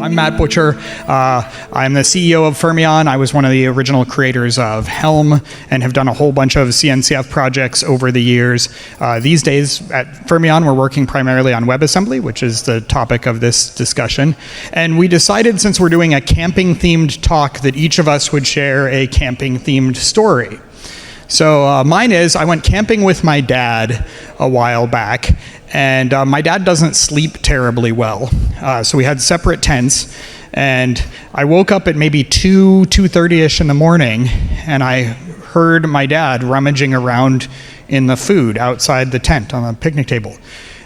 I'm Matt Butcher. I'm the CEO of Fermyon. I was one of the original creators of Helm and have done a whole bunch of CNCF projects over the years. These days at Fermyon, we're working primarily on WebAssembly, which is the topic of this discussion. And we decided, since we're doing a camping-themed talk, that each of us would share a camping-themed story. So mine is, I went camping with my dad a while back, and my dad doesn't sleep terribly well. So we had separate tents, and I woke up at maybe 2:30ish in the morning, and I heard my dad rummaging around in the food outside the tent on the picnic table.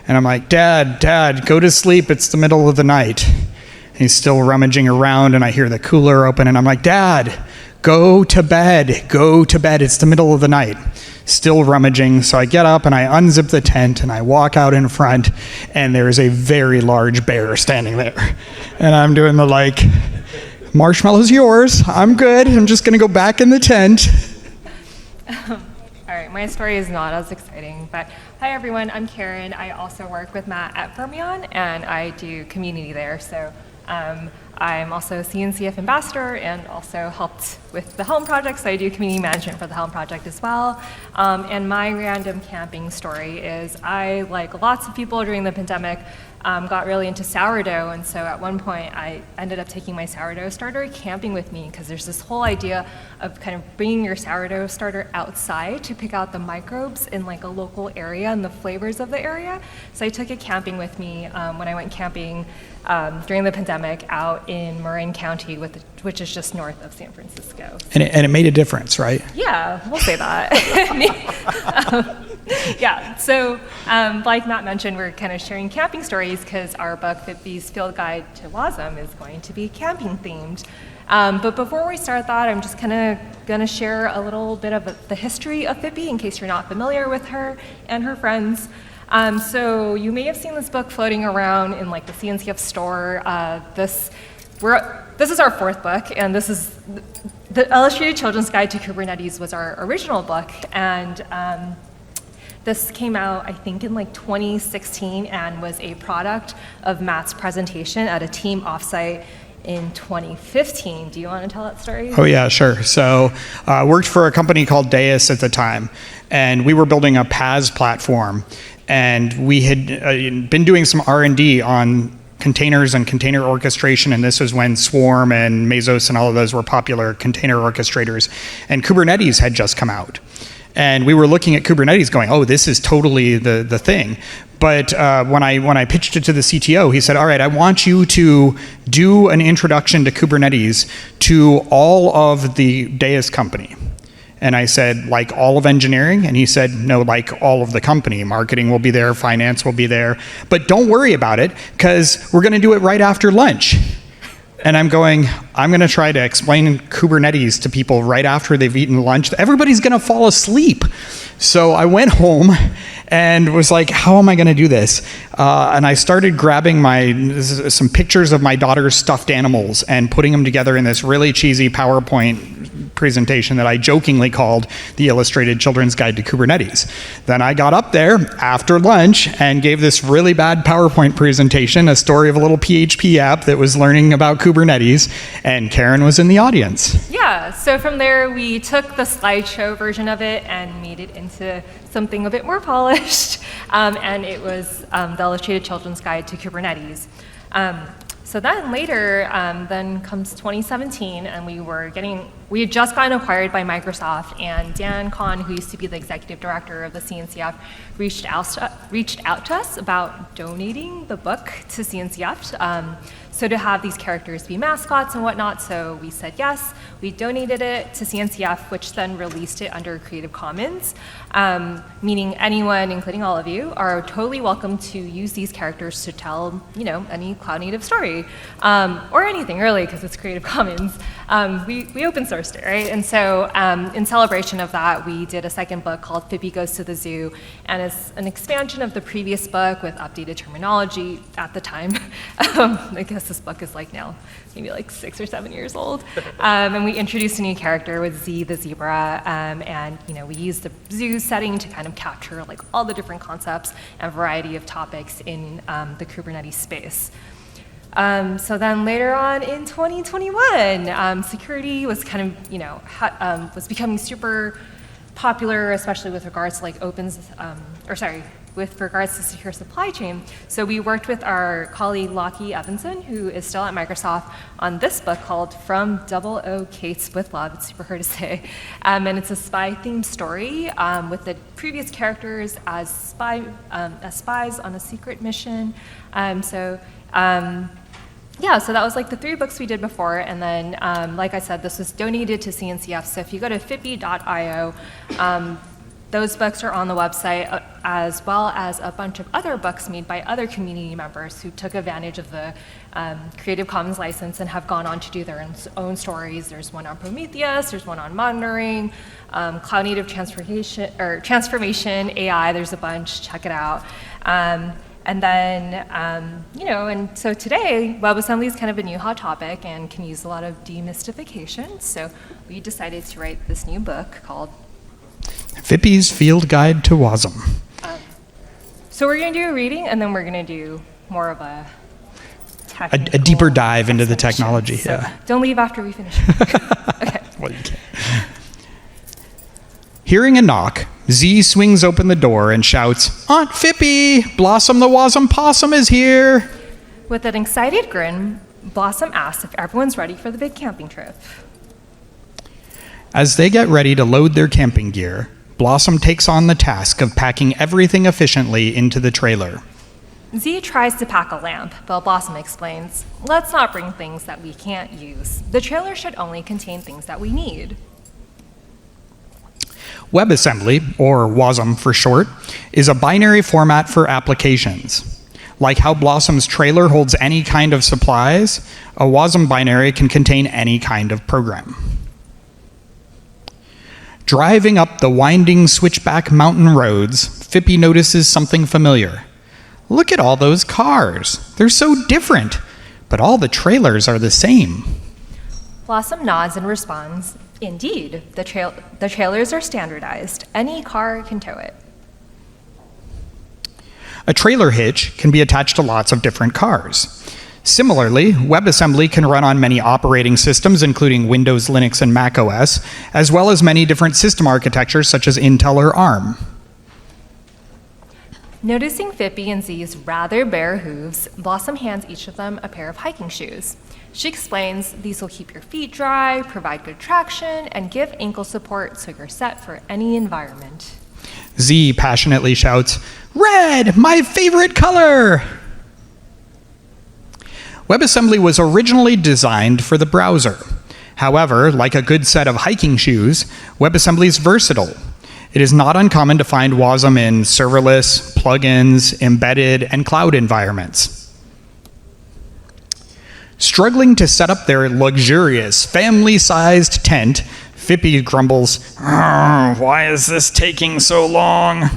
And I'm like, Dad, go to sleep, it's the middle of the night. And he's still rummaging around, and I hear the cooler open, and I'm like, Dad, go to bed, it's the middle of the night. Still rummaging, so I get up and I unzip the tent and I walk out in front, and there's a very large bear standing there. And I'm doing the like, marshmallow's yours, I'm good, I'm just gonna go back in the tent. All right, my story is not as exciting, but hi everyone, I'm Karen. I also work with Matt at Fermyon, and I do community there. So I'm also a CNCF ambassador and also helped with the Helm project, so I do community management for the Helm project as well. And my random camping story is I, like lots of people during the pandemic, got really into sourdough, and so at one point I ended up taking my sourdough starter camping with me, because there's this whole idea of kind of bringing your sourdough starter outside to pick out the microbes in like a local area and the flavors of the area. So I took it camping with me when I went camping during the pandemic out in Marin County, which is just north of San Francisco. And it made a difference, right? Yeah, we'll say that. Yeah, so like Matt mentioned, we're kind of sharing camping stories because our book, Phippy's Field Guide to Wasm, is going to be camping themed. But before we start that, I'm just kind of going to share a little bit of the history of Phippy in case you're not familiar with her and her friends. So you may have seen this book floating around in like the CNCF store. This is our fourth book, and this is the Illustrated Children's Guide to Kubernetes was our original book, and this came out, I think, in like 2016 and was a product of Matt's presentation at a team offsite in 2015. Do you want to tell that story? Oh yeah, sure. So I worked for a company called Deis at the time, and we were building a PaaS platform, and we had been doing some R&D on containers and container orchestration, and this was when Swarm and Mesos and all of those were popular container orchestrators, and Kubernetes had just come out. And we were looking at Kubernetes going, oh, this is totally the thing. But when I pitched it to the CTO, he said, all right, I want you to do an introduction to Kubernetes to all of the Deis company. And I said, like all of engineering? And he said, no, like all of the company. Marketing will be there, finance will be there. But don't worry about it, because we're going to do it right after lunch. And I'm going to try to explain Kubernetes to people right after they've eaten lunch. Everybody's going to fall asleep. So I went home and was like, how am I going to do this? And I started grabbing some pictures of my daughter's stuffed animals and putting them together in this really cheesy PowerPoint presentation that I jokingly called the Illustrated Children's Guide to Kubernetes. Then I got up there after lunch and gave this really bad PowerPoint presentation, a story of a little PHP app that was learning about Kubernetes, and Karen was in the audience. Yeah, so from there we took the slideshow version of it and made it into something a bit more polished, and it was the Illustrated Children's Guide to Kubernetes. So then later, then comes 2017, and we had just gotten acquired by Microsoft, and Dan Kahn, who used to be the executive director of the CNCF, reached out to us about donating the book to CNCF. So to have these characters be mascots and whatnot, so we said yes. We donated it to CNCF, which then released it under Creative Commons, meaning anyone, including all of you, are totally welcome to use these characters to tell, any cloud native story, or anything really, because it's Creative Commons. We open sourced it, right? And so in celebration of that, we did a second book called Phippy Goes to the Zoo, and it's an expansion of the previous book with updated terminology at the time. I guess this book is like now maybe like 6 or 7 years old. And we introduced a new character with Zee the zebra, and we used the zoo setting to kind of capture like all the different concepts and variety of topics in the Kubernetes space. So then later on in 2021, security was kind of, was becoming super popular, especially with regards to like with regards to secure supply chain. So we worked with our colleague Lockie Evanson, who is still at Microsoft, on this book called From Double O Kates with Love. It's super hard to say. And it's a spy-themed story with the previous characters as spies on a secret mission. So that was like the 3 books we did before, and then, like I said, this was donated to CNCF, so if you go to phippy.io, those books are on the website, as well as a bunch of other books made by other community members who took advantage of the Creative Commons license and have gone on to do their own stories. There's one on Prometheus, there's one on monitoring, cloud native transformation, AI, there's a bunch, check it out. And then, and so today, WebAssembly is kind of a new hot topic and can use a lot of demystification. So we decided to write this new book called Phippy's Field Guide to Wasm. So we're going to do a reading, and then we're going to do more of a technical a deeper dive into the technology. So yeah. Don't leave after we finish. Okay. Well, you can't. Hearing a knock, Zee swings open the door and shouts, "Aunt Phippy, Blossom the Wasm Possum is here!" With an excited grin, Blossom asks if everyone's ready for the big camping trip. As they get ready to load their camping gear, Blossom takes on the task of packing everything efficiently into the trailer. Zee tries to pack a lamp, but Blossom explains, "Let's not bring things that we can't use. The trailer should only contain things that we need." WebAssembly, or WASM for short, is a binary format for applications. Like how Blossom's trailer holds any kind of supplies, a WASM binary can contain any kind of program. Driving up the winding switchback mountain roads, Phippy notices something familiar. Look at all those cars. They're so different, but all the trailers are the same. Blossom nods and responds, "Indeed, the trailers are standardized. Any car can tow it." A trailer hitch can be attached to lots of different cars. Similarly, WebAssembly can run on many operating systems, including Windows, Linux, and Mac OS, as well as many different system architectures such as Intel or ARM. Noticing Phippy and Zee's rather bare hooves, Blossom hands each of them a pair of hiking shoes. She explains these will keep your feet dry, provide good traction, and give ankle support so you're set for any environment. Zee passionately shouts, "Red, my favorite color!" WebAssembly was originally designed for the browser. However, like a good set of hiking shoes, WebAssembly is versatile. It is not uncommon to find WASM in serverless, plugins, embedded, and cloud environments. Struggling to set up their luxurious, family-sized tent, Phippy grumbles, "Why is this taking so long?"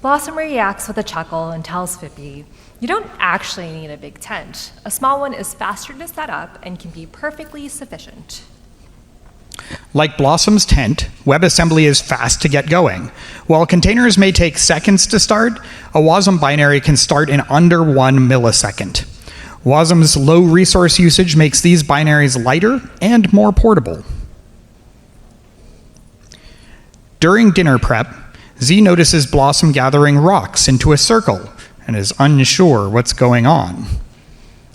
Blossom reacts with a chuckle and tells Phippy, "You don't actually need a big tent. A small one is faster to set up and can be perfectly sufficient." Like Blossom's tent, WebAssembly is fast to get going. While containers may take seconds to start, a WASM binary can start in under 1 millisecond. WASM's low resource usage makes these binaries lighter and more portable. During dinner prep, Zee notices Blossom gathering rocks into a circle and is unsure what's going on.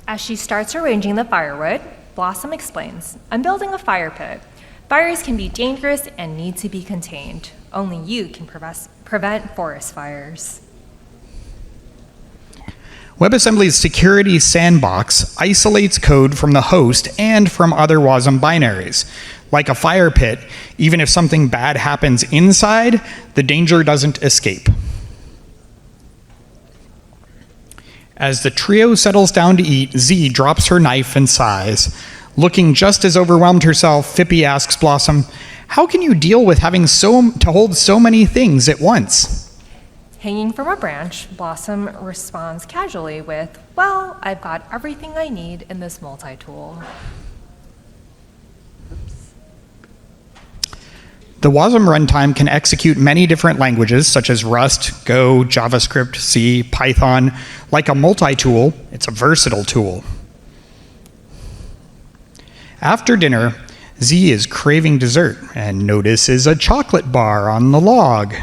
As she starts arranging the firewood, Blossom explains, "I'm building a fire pit. Fires can be dangerous and need to be contained. Only you can prevent forest fires." WebAssembly's security sandbox isolates code from the host and from other WASM binaries. Like a fire pit, even if something bad happens inside, the danger doesn't escape. As the trio settles down to eat, Zee drops her knife and sighs. Looking just as overwhelmed herself, Phippy asks Blossom, "How can you deal with having to hold so many things at once?" Hanging from a branch, Blossom responds casually with, "Well, I've got everything I need in this multi-tool." The Wasm runtime can execute many different languages, such as Rust, Go, JavaScript, C, Python. Like a multi-tool, it's a versatile tool. After dinner, Zee is craving dessert and notices a chocolate bar on the log.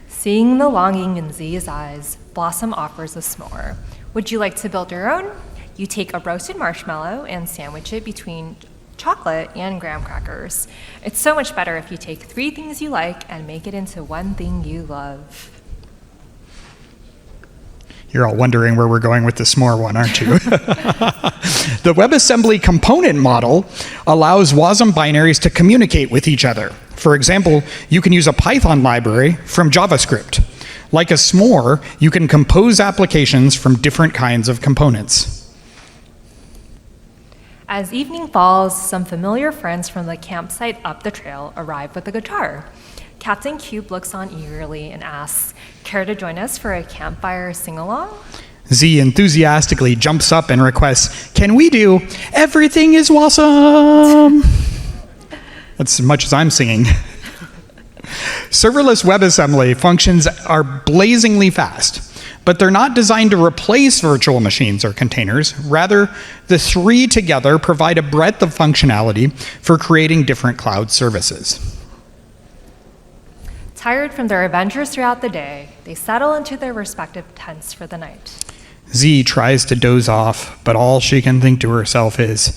Seeing the longing in Zee's eyes, Blossom offers a s'more. Would you like to build your own? You take a roasted marshmallow and sandwich it between chocolate and graham crackers. It's so much better if you take 3 things you like and make it into one thing you love. You're all wondering where we're going with the s'more one, aren't you? The WebAssembly component model allows Wasm binaries to communicate with each other. For example, you can use a Python library from JavaScript. Like a s'more, you can compose applications from different kinds of components. As evening falls, some familiar friends from the campsite up the trail arrive with a guitar. Captain Cube looks on eagerly and asks, "Care to join us for a campfire sing-along?" Zee enthusiastically jumps up and requests, "Can we do Everything is Wasm?" That's as much as I'm singing. Serverless WebAssembly functions are blazingly fast, but they're not designed to replace virtual machines or containers. Rather, the 3 together provide a breadth of functionality for creating different cloud services. Tired from their adventures throughout the day, they settle into their respective tents for the night. Zee tries to doze off, but all she can think to herself is,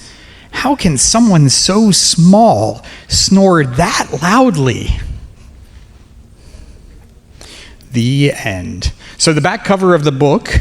how can someone so small snore that loudly? The end. So the back cover of the book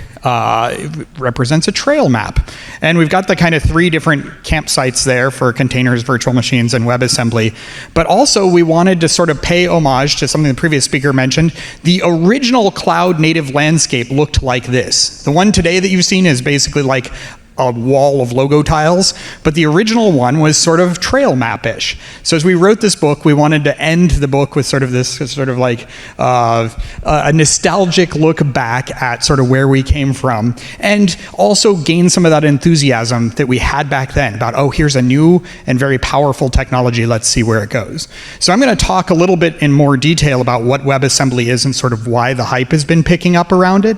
represents a trail map. And we've got the kind of 3 different campsites there for containers, virtual machines, and WebAssembly. But also we wanted to sort of pay homage to something the previous speaker mentioned. The original cloud native landscape looked like this. The one today that you've seen is basically like a wall of logo tiles, but the original one was sort of trail map-ish. So as we wrote this book, we wanted to end the book with sort of this sort of like a nostalgic look back at sort of where we came from, and also gain some of that enthusiasm that we had back then about, oh, here's a new and very powerful technology, let's see where it goes. So I'm going to talk a little bit in more detail about what WebAssembly is and sort of why the hype has been picking up around it.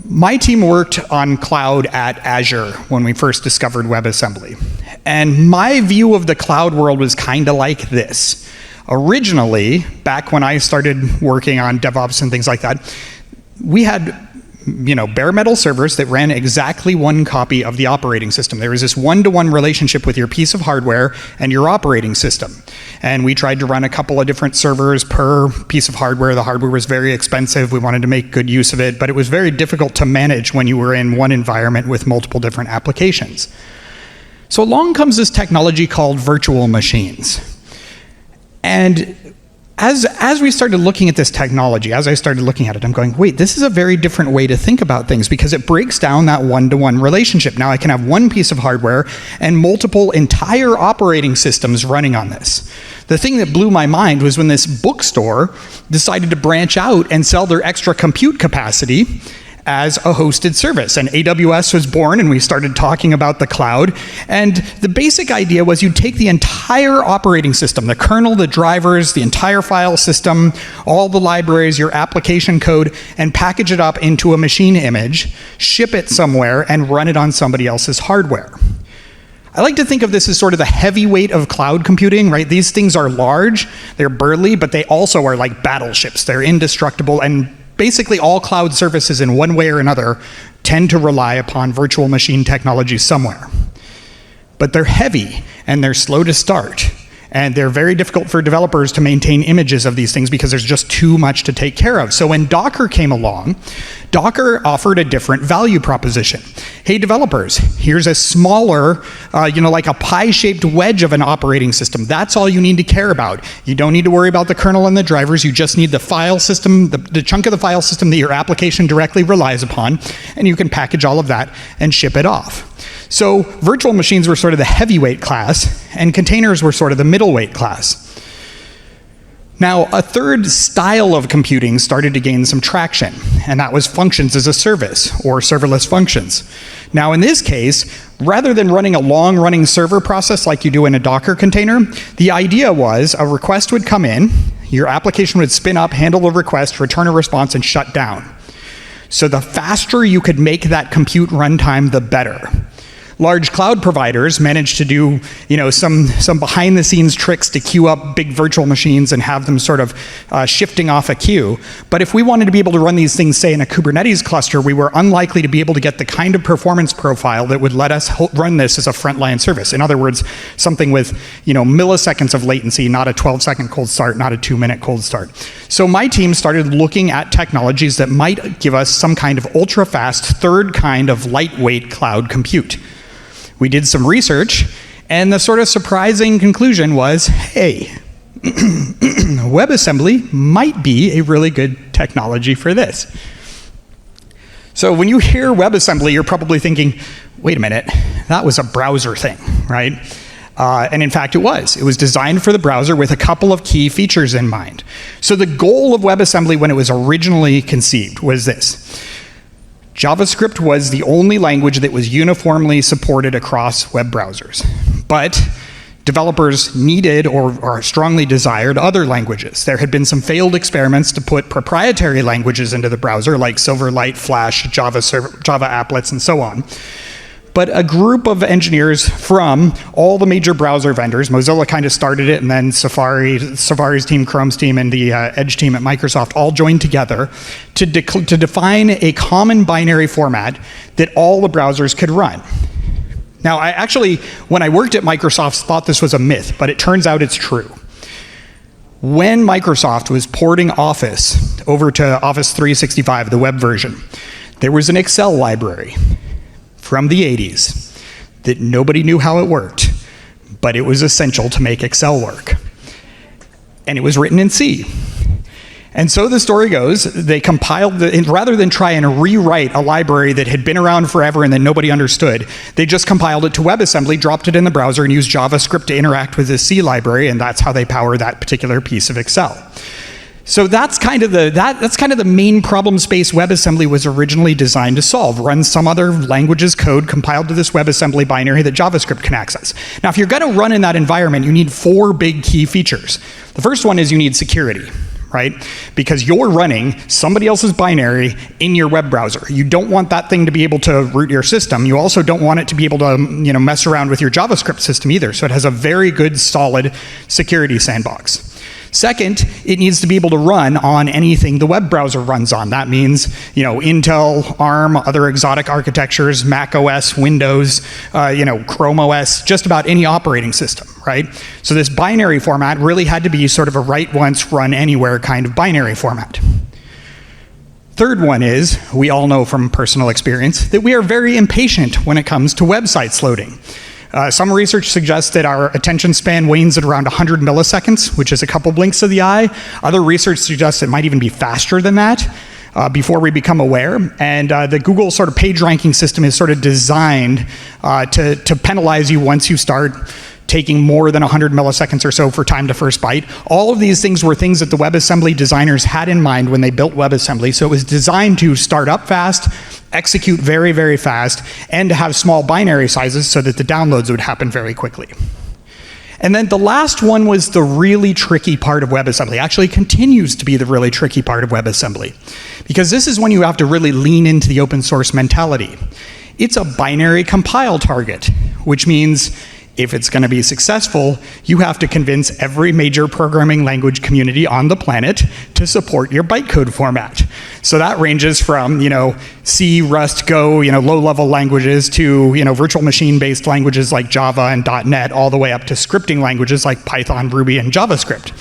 My team worked on cloud at Azure when we first discovered WebAssembly. And my view of the cloud world was kind of like this. Originally, back when I started working on DevOps and things like that, we had bare metal servers that ran exactly one copy of the operating system. There was this one-to-one relationship with your piece of hardware and your operating system. And we tried to run a couple of different servers per piece of hardware. The hardware was very expensive. We wanted to make good use of it, but it was very difficult to manage when you were in one environment with multiple different applications. So along comes this technology called virtual machines. And as we started looking at this technology, as I started looking at it, I'm going, wait, this is a very different way to think about things because it breaks down that one-to-one relationship. Now I can have one piece of hardware and multiple entire operating systems running on this. The thing that blew my mind was when this bookstore decided to branch out and sell their extra compute capacity as a hosted service. And AWS was born, and we started talking about the cloud. And the basic idea was you'd take the entire operating system, the kernel, the drivers, the entire file system, all the libraries, your application code, and package it up into a machine image, ship it somewhere, and run it on somebody else's hardware. I like to think of this as sort of the heavyweight of cloud computing, right? These things are large, they're burly, but they also are like battleships. They're indestructible, and basically all cloud services in one way or another tend to rely upon virtual machine technology somewhere. But they're heavy and they're slow to start. And they're very difficult for developers to maintain images of these things because there's just too much to take care of. So when Docker came along, Docker offered a different value proposition. Hey developers, here's a smaller, like a pie-shaped wedge of an operating system. That's all you need to care about. You don't need to worry about the kernel and the drivers. You just need the file system, the chunk of the file system that your application directly relies upon, and you can package all of that and ship it off. So virtual machines were sort of the heavyweight class, and containers were sort of the middleweight class. Now, a third style of computing started to gain some traction, and that was functions as a service, or serverless functions. Now, in this case, rather than running a long-running server process like you do in a Docker container, the idea was a request would come in, your application would spin up, handle the request, return a response, and shut down. So the faster you could make that compute runtime, the better. Large cloud providers managed to do, some behind-the-scenes tricks to queue up big virtual machines and have them sort of shifting off a queue. But if we wanted to be able to run these things, say, in a Kubernetes cluster, we were unlikely to be able to get the kind of performance profile that would let us run this as a frontline service. In other words, something with, milliseconds of latency, not a 12-second cold start, not a 2-minute cold start. So my team started looking at technologies that might give us some kind of ultra-fast, third kind of lightweight cloud compute. We did some research, and the sort of surprising conclusion was, hey, WebAssembly might be a really good technology for this. So when you hear WebAssembly, you're probably thinking, wait a minute, that was a browser thing, right? And in fact, it was. It was designed for the browser with a couple of key features in mind. So the goal of WebAssembly when it was originally conceived was this. JavaScript was the only language that was uniformly supported across web browsers. But developers needed or strongly desired other languages. There had been some failed experiments to put proprietary languages into the browser, like Silverlight, Flash, Java applets, and so on. But a group of engineers from all the major browser vendors, Mozilla kind of started it, and then Safari's team, Chrome's team, and the Edge team at Microsoft all joined together to define a common binary format that all the browsers could run. Now, I actually, when I worked at Microsoft, thought this was a myth, but it turns out it's true. When Microsoft was porting Office over to Office 365, the web version, there was an Excel library from the 80s that nobody knew how it worked, but it was essential to make Excel work. And it was written in C. And so the story goes, they compiled, rather than try and rewrite a library that had been around forever and that nobody understood, they just compiled it to WebAssembly, dropped it in the browser, and used JavaScript to interact with the C library, and that's how they power that particular piece of Excel. So that's kind of the main problem space WebAssembly was originally designed to solve. Run some other language's code compiled to this WebAssembly binary that JavaScript can access. Now, if you're going to run in that environment, you need 4 big key features. The first one is you need security, right? Because you're running somebody else's binary in your web browser. You don't want that thing to be able to root your system. You also don't want it to be able to, mess around with your JavaScript system either. So it has a very good, solid security sandbox. Second, it needs to be able to run on anything the web browser runs on. That means, Intel, ARM, other exotic architectures, Mac OS, Windows, Chrome OS, just about any operating system, right? So this binary format really had to be sort of a write once, run anywhere kind of binary format. Third one is, we all know from personal experience, that we are very impatient when it comes to websites loading. Some research suggests that our attention span wanes at around 100 milliseconds, which is a couple blinks of the eye. Other research suggests it might even be faster than that before we become aware. And the Google sort of page ranking system is sort of designed to penalize you once you start taking more than 100 milliseconds or so for time to first byte. All of these things were things that the WebAssembly designers had in mind when they built WebAssembly. So it was designed to start up fast, execute very, very fast, and to have small binary sizes so that the downloads would happen very quickly. And then the last one was the really tricky part of WebAssembly. Actually continues to be the really tricky part of WebAssembly. Because this is when you have to really lean into the open source mentality. It's a binary compile target, which means if it's going to be successful, you have to convince every major programming language community on the planet to support your bytecode format. So that ranges from, C, Rust, Go, low-level languages to, virtual machine-based languages like Java and .NET, all the way up to scripting languages like Python, Ruby, and JavaScript.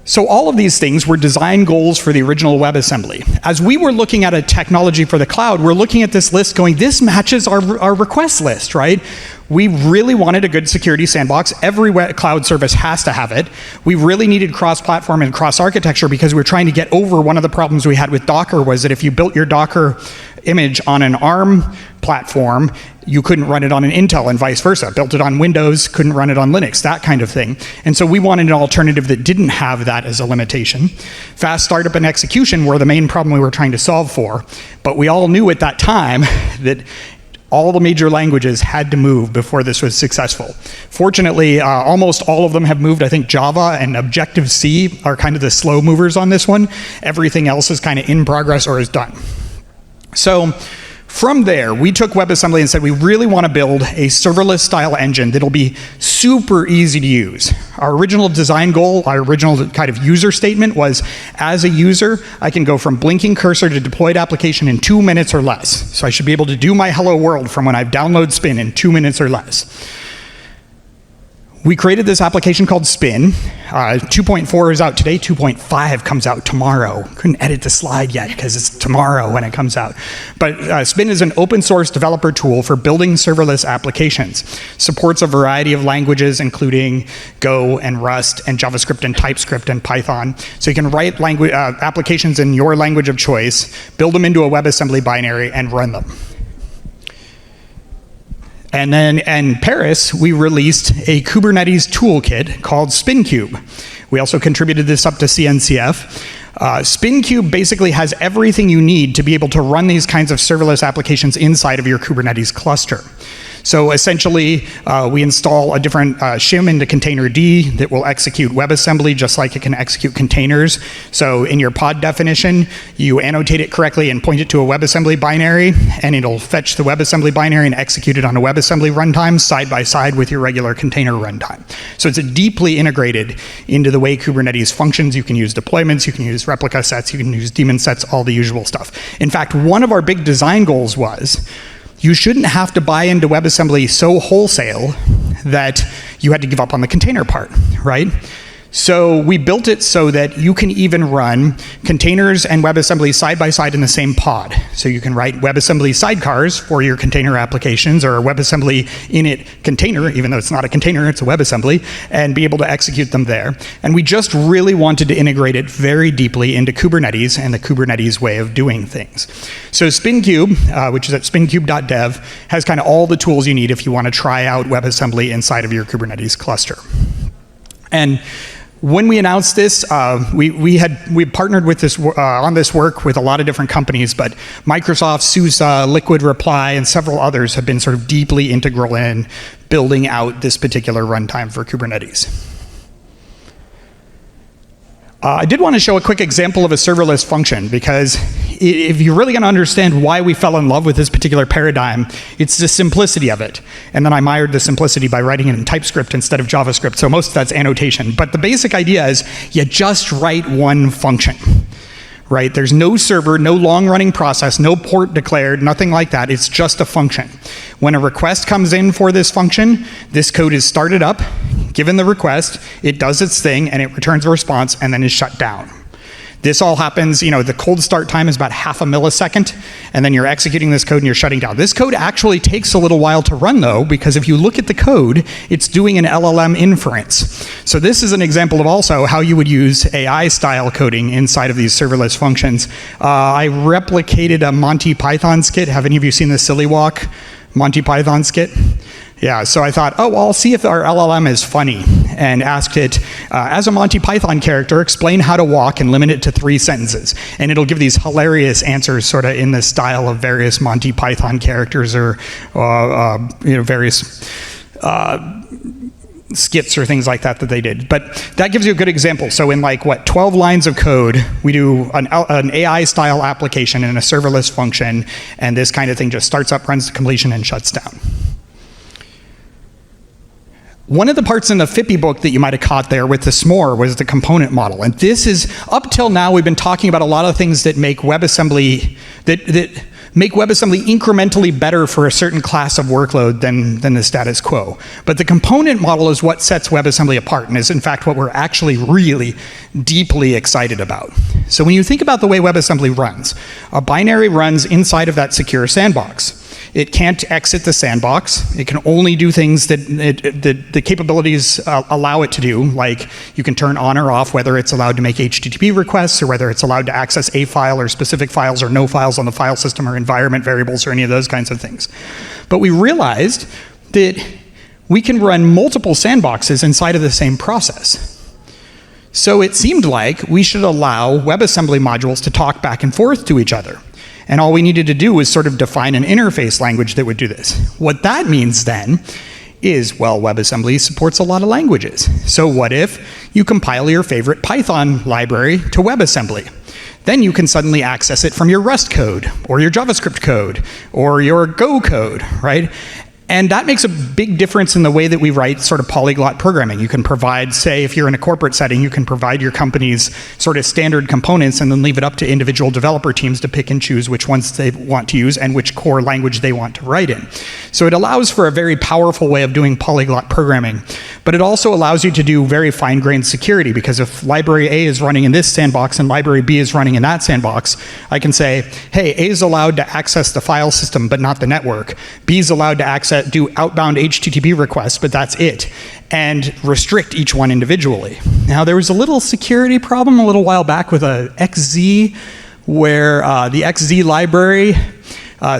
So all of these things were design goals for the original WebAssembly. As we were looking at a technology for the cloud, we're looking at this list going, this matches our request list, right? We really wanted a good security sandbox. Every cloud service has to have it. We really needed cross-platform and cross-architecture because we were trying to get over one of the problems we had with Docker was that if you built your Docker image on an ARM platform, you couldn't run it on an Intel and vice versa. Built it on Windows, couldn't run it on Linux, that kind of thing. And so we wanted an alternative that didn't have that as a limitation. Fast startup and execution were the main problem we were trying to solve for, but we all knew at that time that all the major languages had to move before this was successful. Fortunately, almost all of them have moved. I think Java and Objective-C are kind of the slow movers on this one. Everything else is kind of in progress or is done. So from there, we took WebAssembly and said we really want to build a serverless style engine that'll be super easy to use. Our original design goal, our original kind of user statement was, as a user, I can go from blinking cursor to deployed application in 2 minutes or less. So I should be able to do my hello world from when I download Spin in 2 minutes or less. We created this application called Spin. 2.4 is out today. 2.5 comes out tomorrow. Couldn't edit the slide yet because it's tomorrow when it comes out. But Spin is an open source developer tool for building serverless applications. Supports a variety of languages, including Go and Rust and JavaScript and TypeScript and Python. So you can write applications in your language of choice, build them into a WebAssembly binary, and run them. And then in Paris, we released a Kubernetes toolkit called SpinCube. We also contributed this up to CNCF. SpinCube basically has everything you need to be able to run these kinds of serverless applications inside of your Kubernetes cluster. So essentially, we install a different shim into containerd that will execute WebAssembly just like it can execute containers. So in your pod definition, you annotate it correctly and point it to a WebAssembly binary, and it'll fetch the WebAssembly binary and execute it on a WebAssembly runtime side by side with your regular container runtime. So it's deeply integrated into the way Kubernetes functions. You can use deployments, you can use replica sets, you can use daemon sets, all the usual stuff. In fact, one of our big design goals was, you shouldn't have to buy into WebAssembly so wholesale that you had to give up on the container part, right? So we built it so that you can even run containers and WebAssembly side by side in the same pod. So you can write WebAssembly sidecars for your container applications, or a WebAssembly init container, even though it's not a container, it's a WebAssembly, and be able to execute them there. And we just really wanted to integrate it very deeply into Kubernetes and the Kubernetes way of doing things. So SpinCube, which is at spincube.dev, has kind of all the tools you need if you want to try out WebAssembly inside of your Kubernetes cluster. And when we announced this, we partnered with this on this work with a lot of different companies, but Microsoft, SUSE, Liquid Reply, and several others have been sort of deeply integral in building out this particular runtime for Kubernetes. I did want to show a quick example of a serverless function, because if you're really going to understand why we fell in love with this particular paradigm, it's the simplicity of it. And then I mired the simplicity by writing it in TypeScript instead of JavaScript, so most of that's annotation. But the basic idea is you just write one function, right? There's no server, no long-running process, no port declared, nothing like that. It's just a function. When a request comes in for this function, this code is started up, given the request, it does its thing, and it returns a response, and then is shut down. This all happens, the cold start time is about half a millisecond, and then you're executing this code and you're shutting down. This code actually takes a little while to run, though, because if you look at the code, it's doing an LLM inference. So this is an example of also how you would use AI-style coding inside of these serverless functions. I replicated a Monty Python skit. Have any of you seen the Silly Walk Monty Python skit? Yeah, so I thought, oh, well, I'll see if our LLM is funny, and asked it, as a Monty Python character, explain how to walk and limit it to 3 sentences. And it'll give these hilarious answers sort of in the style of various Monty Python characters, or various skits or things like that they did. But that gives you a good example. So in 12 lines of code, we do an AI-style application in a serverless function, and this kind of thing just starts up, runs to completion, and shuts down. One of the parts in the Phippy book that you might have caught there with the s'more was the component model. And this is, up till now, we've been talking about a lot of things that make WebAssembly, that make WebAssembly incrementally better for a certain class of workload than the status quo. But the component model is what sets WebAssembly apart, and is in fact what we're actually really deeply excited about. So when you think about the way WebAssembly runs, a binary runs inside of that secure sandbox. It can't exit the sandbox. It can only do things that the capabilities allow it to do, like you can turn on or off whether it's allowed to make HTTP requests or whether it's allowed to access a file or specific files or no files on the file system or environment variables or any of those kinds of things. But we realized that we can run multiple sandboxes inside of the same process. So it seemed like we should allow WebAssembly modules to talk back and forth to each other. And all we needed to do was sort of define an interface language that would do this. What that means then is, well, WebAssembly supports a lot of languages. So what if you compile your favorite Python library to WebAssembly? Then you can suddenly access it from your Rust code, or your JavaScript code, or your Go code, right? And that makes a big difference in the way that we write sort of polyglot programming. You can provide, say, if you're in a corporate setting, you can provide your company's sort of standard components and then leave it up to individual developer teams to pick and choose which ones they want to use and which core language they want to write in. So it allows for a very powerful way of doing polyglot programming. But it also allows you to do very fine-grained security, because if library A is running in this sandbox and library B is running in that sandbox, I can say, hey, A is allowed to access the file system but not the network. B is allowed to do outbound HTTP requests, but that's it, and restrict each one individually. Now, there was a little security problem a little while back with a XZ, where the XZ library,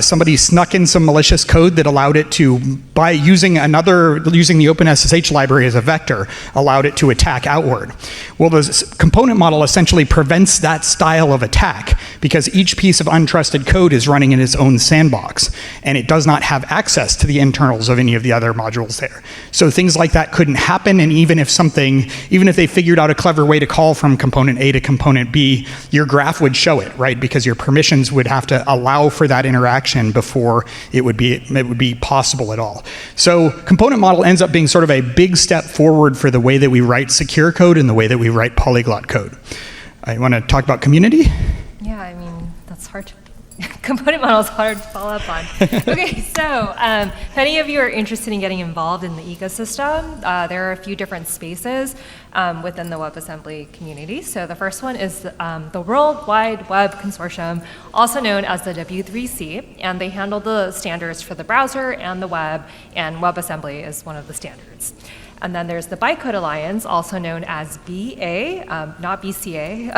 somebody snuck in some malicious code that allowed it to, by using the OpenSSH library as a vector, allowed it to attack outward. Well, the component model essentially prevents that style of attack because each piece of untrusted code is running in its own sandbox, and it does not have access to the internals of any of the other modules there. So things like that couldn't happen, and even if they figured out a clever way to call from component A to component B, your graph would show it, right? Because your permissions would have to allow for that interaction before it would be possible at all. So component model ends up being sort of a big step forward for the way that we write secure code and the way that we write polyglot code. I want to talk about community. Yeah, I mean, that's hard to component model is hard to follow up on. Okay, so if any of you are interested in getting involved in the ecosystem, there are a few different spaces within the WebAssembly community. So the first one is the World Wide Web Consortium, also known as the W3C, and they handle the standards for the browser and the web, and WebAssembly is one of the standards. And then there's the Bytecode Alliance, also known as BA, not BCA,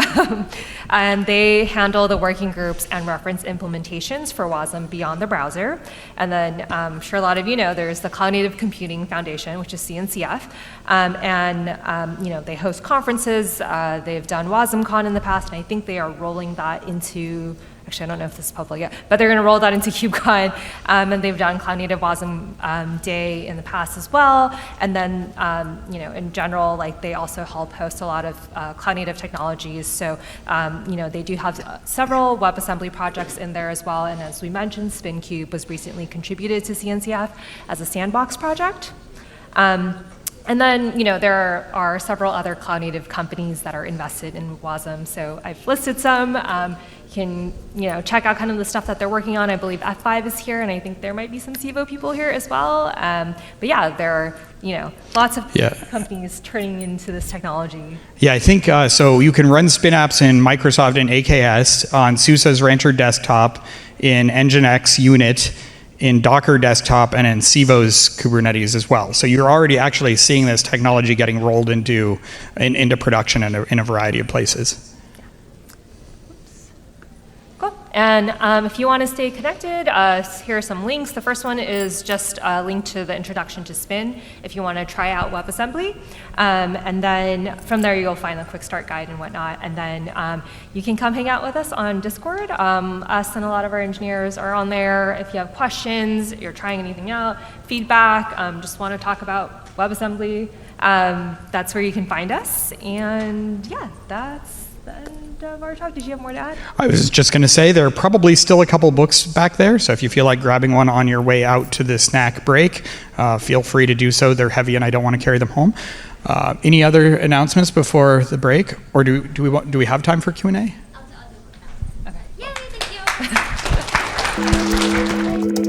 and they handle the working groups and reference implementations for WASM beyond the browser. And then I'm sure a lot of you know there's the Cognitive Computing Foundation, which is CNCF, and they host conferences. They've done WASMCon in the past, and I think they are rolling that into. Actually, I don't know if this is public yet, but they're going to roll that into KubeCon, and they've done Cognitive WASM Day in the past as well. And then, in general, like they also help host a lot of cognitive technologies. So, they do have several WebAssembly projects in there as well. And as we mentioned, SpinCube was recently contributed to CNCF as a sandbox project. And then, there are several other cognitive companies that are invested in WASM. So I've listed some. You can, check out kind of the stuff that they're working on. I believe F5 is here, and I think there might be some CIVO people here as well. But yeah, there are, lots of companies turning into this technology. Yeah, I think, so you can run spin apps in Microsoft and AKS, on SUSE's Rancher desktop, in Nginx Unit, in Docker desktop, and in CIVO's Kubernetes as well. So you're already actually seeing this technology getting rolled into production in a variety of places. And if you want to stay connected, here are some links. The first one is just a link to the introduction to Spin if you want to try out WebAssembly. And then from there, you'll find the quick start guide and whatnot. And then you can come hang out with us on Discord. Us and a lot of our engineers are on there. If you have questions, you're trying anything out, feedback, just want to talk about WebAssembly, that's where you can find us. And yeah, that's the end of our talk. Did you have more to add? I was just going to say there are probably still a couple books back there, so if you feel like grabbing one on your way out to the snack break, feel free to do so. They're heavy and I don't want to carry them home. Any other announcements before the break, or do we have time for Q&A? Okay. Yay, thank you.